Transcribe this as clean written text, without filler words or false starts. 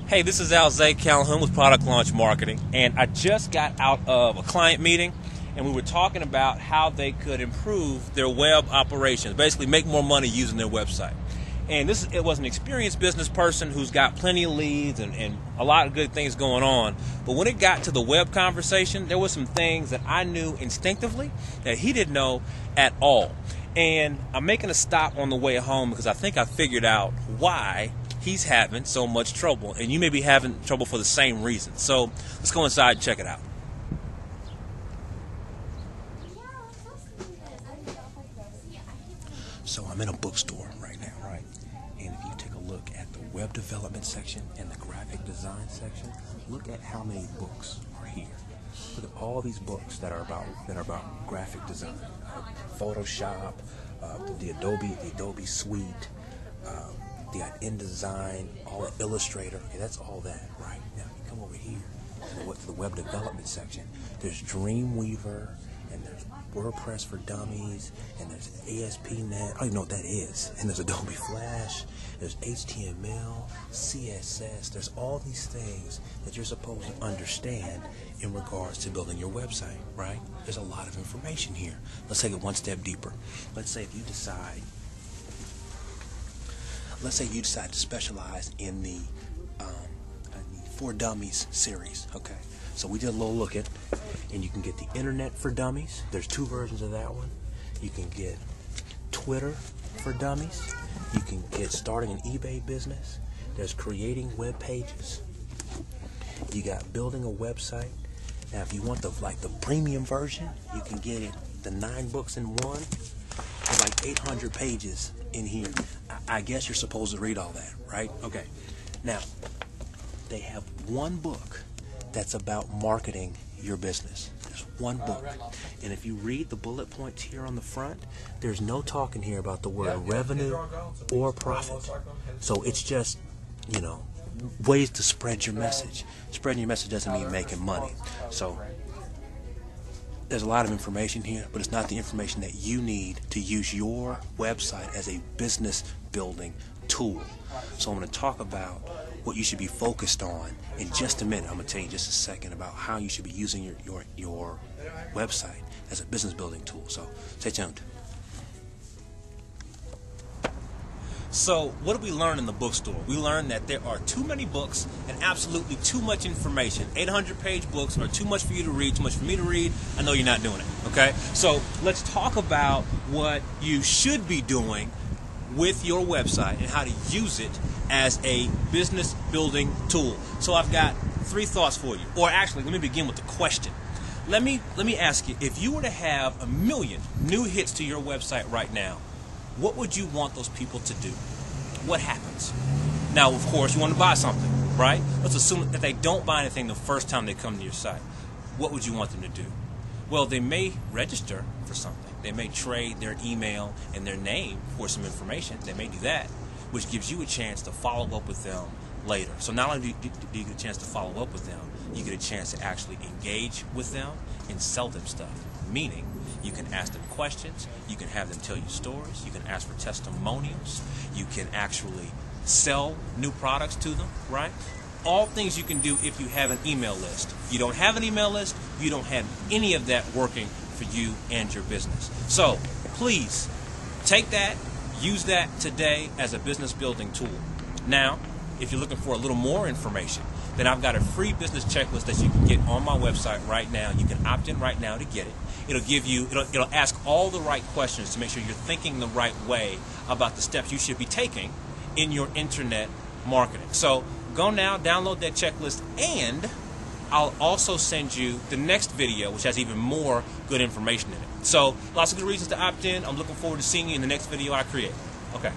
Hey, this is Alzay Calhoun with Product Launch Marketing, and I just got out of a client meeting, and we were talking about how they could improve their web operations, basically make more money using their website. And it was an experienced business person who's got plenty of leads and a lot of good things going on. But when it got to the web conversation, there were some things that I knew instinctively that he didn't know at all. And I'm making a stop on the way home because I think I figured out why he's having so much trouble, and you may be having trouble for the same reason. So let's go inside and check it out. So I'm in a bookstore right now, right? And if you take a look at the web development section and the graphic design section, look at how many books are here. Look at all these books that are about graphic design, Photoshop, the Adobe Suite, the InDesign, all the Illustrator. Okay, that's all that, right? Now you come over here to the web development section. There's Dreamweaver, and there's WordPress for Dummies, and there's ASP.NET. I don't even know what that is. And there's Adobe Flash. There's HTML, CSS. There's all these things that you're supposed to understand in regards to building your website, right? There's a lot of information here. Let's take it one step deeper. Let's say you decide to specialize in the For Dummies series. Okay, so we did a little look at, and you can get the Internet for Dummies. There's two versions of that one. You can get Twitter for Dummies. You can get starting an eBay business. There's creating web pages. You got building a website. Now, if you want the premium version, you can get it, the 9 books in one. There's like 800 pages in here. I guess you're supposed to read all that, right? Okay. Now, they have one book that's about marketing your business. There's one book. And if you read the bullet points here on the front, there's no talking here about the word revenue or profit. So it's just, ways to spread your message. Spreading your message doesn't mean making money. So there's a lot of information here, but it's not the information that you need to use your website as a business building tool. So I'm going to talk about what you should be focused on in just a minute. I'm going to tell you in just a second about how you should be using your website as a business building tool. So stay tuned. So what did we learn in the bookstore? We learned that there are too many books and absolutely too much information. 800-page books are too much for you to read, too much for me to read. I know you're not doing it, okay? So let's talk about what you should be doing with your website and how to use it as a business building tool. So I've got 3 thoughts for you. Or actually, let me begin with the question. Let me ask you, if you were to have 1 million new hits to your website right now, what would you want those people to do? What happens? Now, of course, you want to buy something, right? Let's assume that they don't buy anything the first time they come to your site. What would you want them to do? Well, they may register for something. They may trade their email and their name for some information. They may do that, which gives you a chance to follow up with them later. So not only do you get a chance to follow up with them, you get a chance to actually engage with them and sell them stuff. Meaning, you can ask them questions, you can have them tell you stories, you can ask for testimonials, you can actually sell new products to them, right? All things you can do if you have an email list. If you don't have an email list, you don't have any of that working for you and your business. So please take that, use that today as a business building tool. Now, if you're looking for a little more information, then I've got a free business checklist that you can get on my website right now. You can opt in right now to get it. It'll ask all the right questions to make sure you're thinking the right way about the steps you should be taking in your internet marketing. So go now, download that checklist, and I'll also send you the next video, which has even more good information in it. So lots of good reasons to opt in. I'm looking forward to seeing you in the next video I create. Okay.